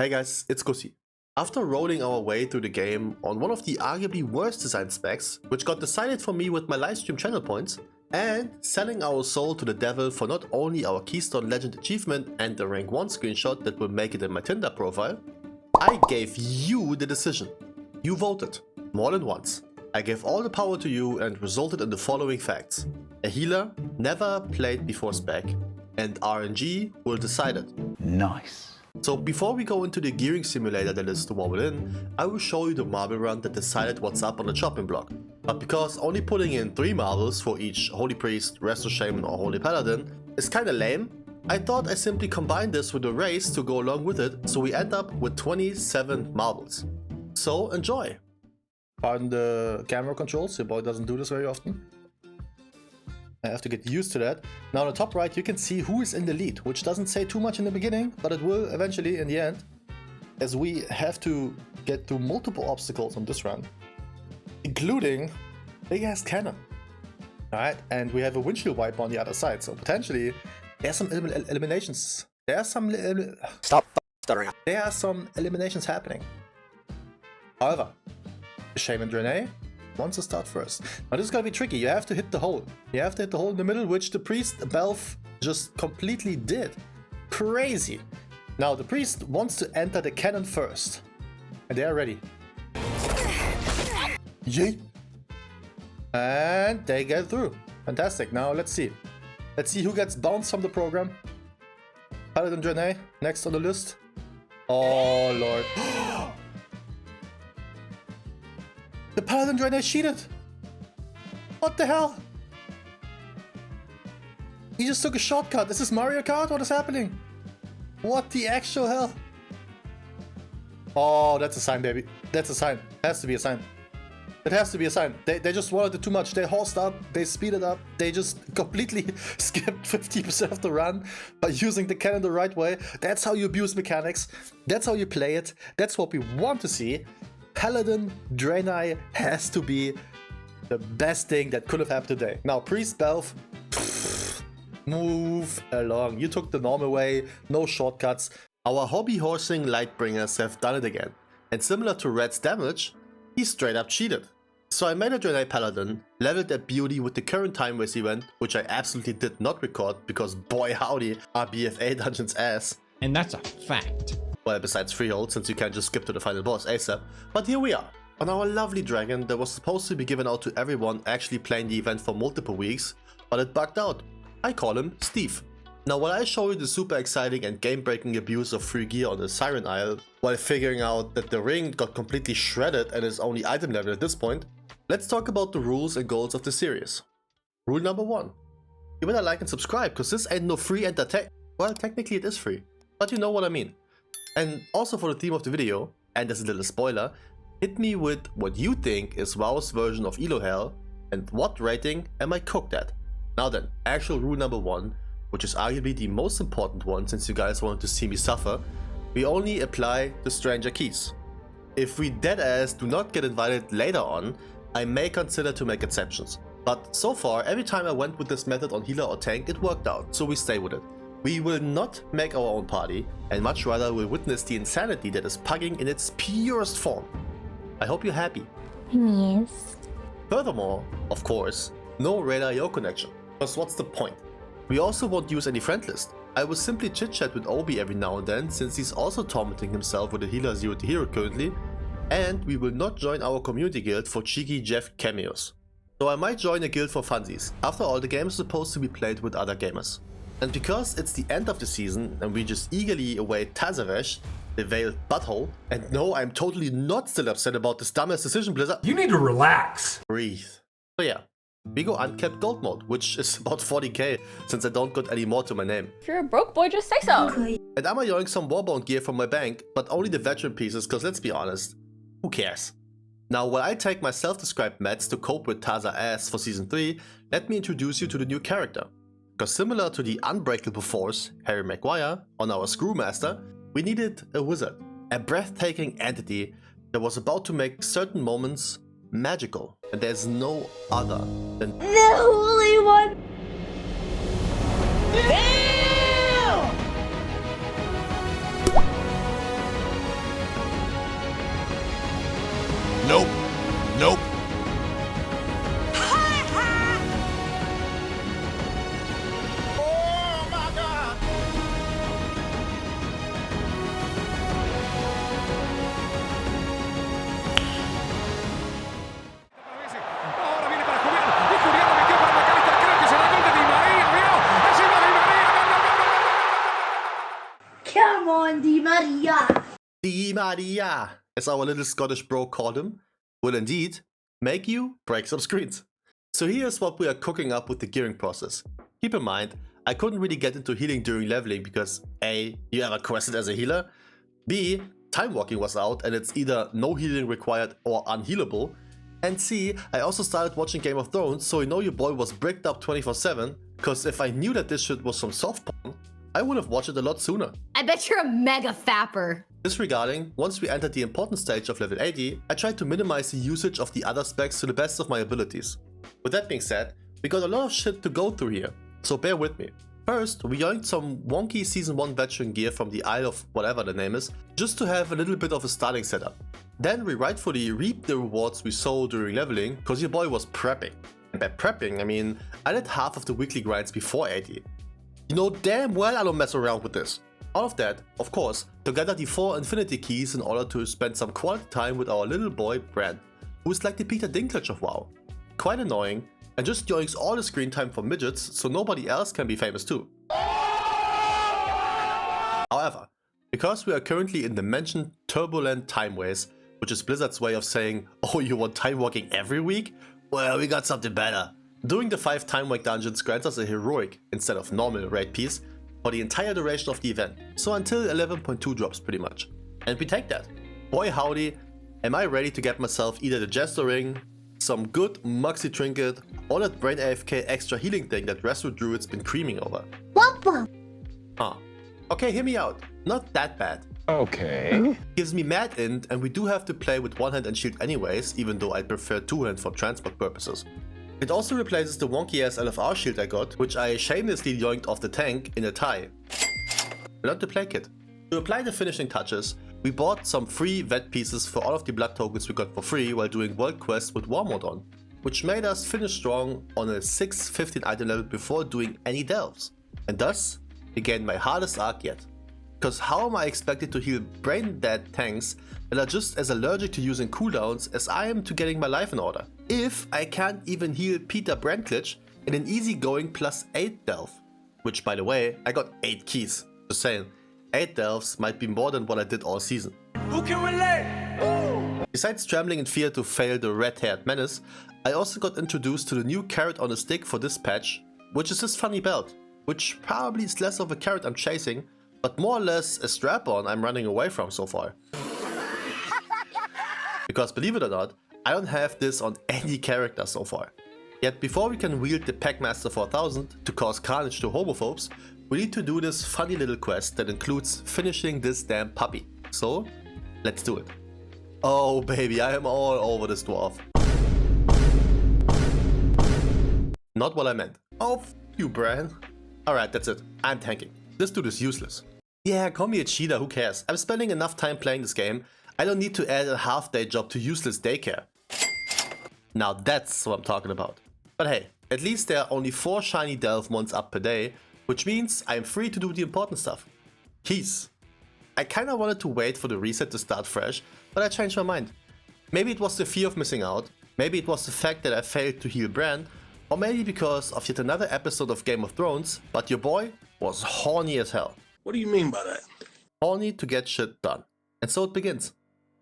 Hey guys, it's Kusi. After rolling our way through the game on one of the arguably worst design specs, which got decided for me with my livestream channel points, and selling our soul to the devil for not only our Keystone Legend achievement and the rank 1 screenshot that will make it in my Tinder profile, I gave you the decision. You voted, more than once. I gave all the power to you and resulted in the following facts. A healer, never played before spec, and RNG will decided. Nice. So before we go into the gearing simulator that is the wobble in, I will show you the marble run that decided what's up on the chopping block. But because only putting in 3 marbles for each Holy Priest, Resto Shaman or Holy Paladin is kinda lame, I thought I simply combined this with a race to go along with it, so we end up with 27 marbles. So enjoy! Pardon the camera controls, your boy doesn't do this very often. I have to get used to that. Now on the top right you can see who is in the lead, which doesn't say too much in the beginning, but it will eventually in the end, as we have to get through multiple obstacles on this run, including big ass cannon. Alright, and we have a windshield wiper on the other side, so potentially there's some eliminations. Stop stuttering. There are some eliminations happening. However, Shaman Draenei wants to start first. Now this is gonna be tricky. You have to hit the hole. You have to hit the hole in the middle, which the priest Belf just completely did. Crazy. Now the priest wants to enter the cannon first, and they are ready. Yeet. And they get through. Fantastic. Now let's see. Let's see who gets bounced from the program. Paladin Draenei next on the list. Oh lord. The Paladin Draenei cheated! What the hell? He just took a shortcut. This is Mario Kart? What is happening? What the actual hell? Oh, that's a sign, baby. That's a sign. Has to be a sign. It has to be a sign. They just wanted it too much. They horsed up, they speeded up, they just completely skipped 50% of the run by using the cannon the right way. That's how you abuse mechanics. That's how you play it. That's what we want to see. Paladin Draenei has to be the best thing that could have happened today. Now, Priest Belf, move along. You took the normal way, no shortcuts. Our hobby horsing Lightbringers have done it again. And similar to Red's damage, he straight up cheated. So I made a Draenei Paladin, leveled that beauty with the current time race event, which I absolutely did not record because boy howdy, are BFA dungeons ass. And that's a fact. Well, besides freehold, since you can't just skip to the final boss ASAP. But here we are, on our lovely dragon that was supposed to be given out to everyone actually playing the event for multiple weeks, but it bugged out. I call him Steve. Now while I show you the super exciting and game-breaking abuse of free gear on the Siren Isle, while figuring out that the ring got completely shredded and is only item level at this point, let's talk about the rules and goals of the series. Rule number 1. You better like and subscribe, cause this ain't no free entertainment. Well, technically it is free, but you know what I mean. And also for the theme of the video, and as a little spoiler, hit me with what you think is WoW's version of Elo Hell and what rating am I cooked at. Now then, actual rule number 1, which is arguably the most important one since you guys wanted to see me suffer, we only apply the stranger keys. If we deadass do not get invited later on, I may consider to make exceptions. But so far, every time I went with this method on healer or tank, it worked out, so we stay with it. We will not make our own party, and much rather will witness the insanity that is pugging in its purest form. I hope you're happy. Yes. Furthermore, of course, no radar yo connection, because what's the point? We also won't use any friend list. I will simply chit chat with Obi every now and then, since he's also tormenting himself with a healer 0 to hero currently, and we will not join our community guild for cheeky Jeff cameos. So I might join a guild for funsies. After all, the game is supposed to be played with other gamers. And because it's the end of the season and we just eagerly await Tazavesh, the veiled butthole, and no, I'm totally not still upset about this dumbass decision, Blizzard. You need to relax. Breathe. So yeah, we go uncapped gold mode, which is about 40k since I don't got any more to my name. If you're a broke boy, just say so. And I'm yoink some Warbound gear from my bank, but only the veteran pieces, cause let's be honest, who cares? Now while I take my self-described meds to cope with Taza ass for season 3, let me introduce you to the new character. Because similar to the unbreakable force, Harry Maguire, on our Screwmaster, we needed a wizard, a breathtaking entity that was about to make certain moments magical, and there's no other than The Holy One! Nope. Nope. Ahora viene para Julián. Y Julián lo metió para McAllister. Creo que será gol de Di María. ¡Vio! ¡Encima Di María! ¡Gol, gol, gol, gol, gol! Come on, Di Maria. Di Maria, as our little Scottish bro called him, will indeed make you break some screens. So here's what we are cooking up with the gearing process. Keep in mind, I couldn't really get into healing during leveling because A, you ever quested as a healer, B, time walking was out and it's either no healing required or unhealable, and C, I also started watching Game of Thrones, so you know your boy was bricked up 24/7, cause if I knew that this shit was some soft porn, I would have watched it a lot sooner. I bet you're a mega fapper. Disregarding, once we entered the important stage of level 80, I tried to minimize the usage of the other specs to the best of my abilities. With that being said, we got a lot of shit to go through here, so bear with me. First, we yoinked some wonky Season 1 veteran gear from the Isle of whatever the name is, just to have a little bit of a starting setup. Then we rightfully reaped the rewards we saw during leveling, cause your boy was prepping. And by prepping, I mean, I did half of the weekly grinds before 80. You know damn well I don't mess around with this. All of that, of course, to gather the 4 infinity keys in order to spend some quality time with our little boy Brand, who is like the Peter Dinklage of WoW. Quite annoying, and just yoinks all the screen time for midgets so nobody else can be famous too. However, because we are currently in the mentioned turbulent time ways, which is Blizzard's way of saying, oh you want time walking every week? Well, we got something better. Doing the 5 time walk dungeons grants us a heroic, instead of normal, raid piece for the entire duration of the event, so until 11.2 drops pretty much. And we take that. Boy howdy, am I ready to get myself either the Jester Ring, some good Moxie Trinket, or that Brain AFK extra healing thing that Resto Druid's been creaming over. Huh. Okay, hear me out. Not that bad. Okay. Gives me mad int, and we do have to play with one hand and shield anyways, even though I prefer two hand for transport purposes. It also replaces the wonky ass LFR shield I got, which I shamelessly yoinked off the tank in a tie. Not the play kit. To apply the finishing touches, we bought some free vet pieces for all of the blood tokens we got for free while doing world quests with War Mode on, which made us finish strong on a 6/15 item level before doing any delves. And thus, began my hardest arc yet. Cause how am I expected to heal brain dead tanks that are just as allergic to using cooldowns as I am to getting my life in order? If I can't even heal Peter Brandglitch in an easygoing +8 delve. Which by the way, I got 8 keys. Just saying, 8 delves might be more than what I did all season. Who can relate? Besides trembling in fear to fail the red-haired menace, I also got introduced to the new carrot on a stick for this patch, which is this funny belt, which probably is less of a carrot I'm chasing, but more or less a strap-on I'm running away from so far. Because believe it or not, I don't have this on any character so far. Yet before we can wield the Packmaster 4000 to cause carnage to homophobes, we need to do this funny little quest that includes finishing this damn puppy. So, let's do it. Oh baby, I am all over this dwarf. Not what I meant. Oh, f you, Bran. Alright, that's it. I'm tanking. This dude is useless. Yeah, call me a cheater, who cares? I'm spending enough time playing this game. I don't need to add a half-day job to useless daycare. Now that's what I'm talking about. But hey, at least there are only 4 shiny delve mons up per day, which means I'm free to do the important stuff. Keys. I kinda wanted to wait for the reset to start fresh, but I changed my mind. Maybe it was the fear of missing out, maybe it was the fact that I failed to heal Bran, or maybe because of yet another episode of Game of Thrones, but your boy was horny as hell. What do you mean by that? Horny to get shit done. And so it begins.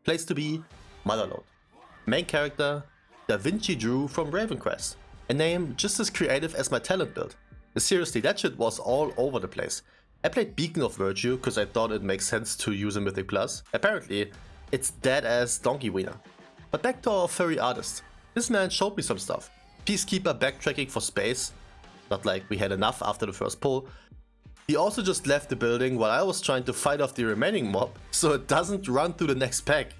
Place to be, Motherlode. Main character, Da Vinci Drew from Ravencrest. A name just as creative as my talent build. Seriously, that shit was all over the place. I played Beacon of Virtue because I thought it makes sense to use a Mythic Plus. Apparently, it's dead ass donkey wiener. But back to our furry artist. This man showed me some stuff. Peacekeeper backtracking for space. Not like we had enough after the first pull. He also just left the building while I was trying to fight off the remaining mob, so it doesn't run through the next pack.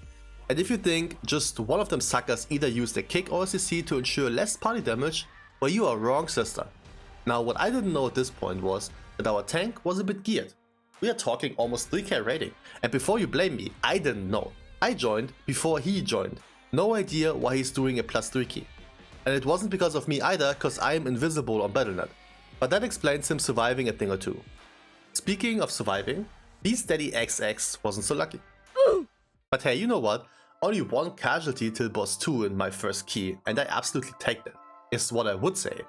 And if you think just one of them suckers either used a kick or a CC to ensure less party damage, well, you are wrong, sister. Now what I didn't know at this point was that our tank was a bit geared. We are talking almost 3k rating, and before you blame me, I didn't know. I joined before he joined. No idea why he's doing a +3 key. And it wasn't because of me either, cause I am invisible on Battle.net. But that explains him surviving a thing or two. Speaking of surviving, Beast Daddy XX wasn't so lucky. But hey, you know what? Only one casualty till boss 2 in my first key, and I absolutely take that, is what I would say.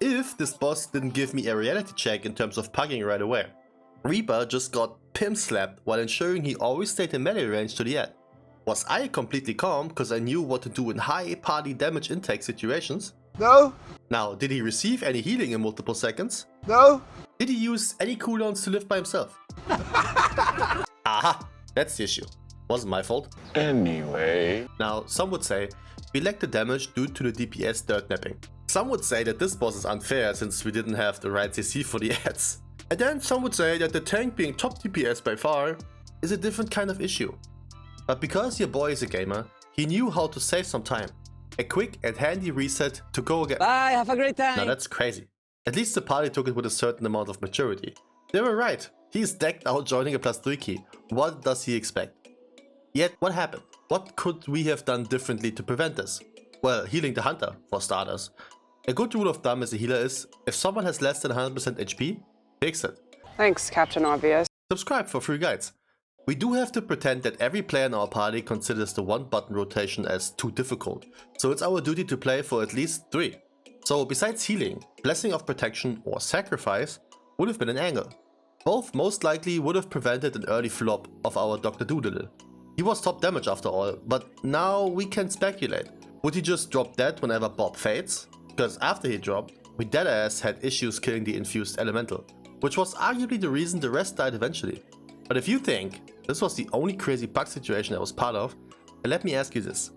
If this boss didn't give me a reality check in terms of pugging right away. Reaper just got pimp slapped while ensuring he always stayed in melee range to the end. Was I completely calm cause I knew what to do in high party damage intake situations? No. Now, did he receive any healing in multiple seconds? No. Did he use any cooldowns to live by himself? Aha, that's the issue. Wasn't my fault. Anyway. Now, some would say we lacked the damage due to the DPS dirt napping. Some would say that this boss is unfair since we didn't have the right CC for the ads. And then some would say that the tank being top DPS by far is a different kind of issue. But because your boy is a gamer, he knew how to save some time. A quick and handy reset to go again. Bye, have a great time. Now that's crazy. At least the party took it with a certain amount of maturity. They were right. He's decked out joining a +3 key. What does he expect? Yet, what happened? What could we have done differently to prevent this? Well, healing the hunter, for starters. A good rule of thumb as a healer is, if someone has less than 100% HP, fix it. Thanks, Captain Obvious. Subscribe for free guides. We do have to pretend that every player in our party considers the one button rotation as too difficult, so it's our duty to play for at least 3. So besides healing, Blessing of Protection or Sacrifice would have been an angle. Both most likely would have prevented an early flop of our Dr. Doolittle. He was top damage after all, but now we can speculate. Would he just drop dead whenever Bob fades? Because after he dropped, we deadass had issues killing the infused elemental, which was arguably the reason the rest died eventually. But if you think this was the only crazy bug situation I was part of, then let me ask you this.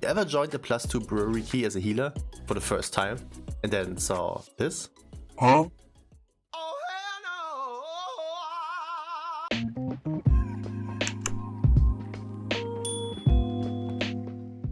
You ever joined a +2 brewery key as a healer for the first time and then saw this? Huh?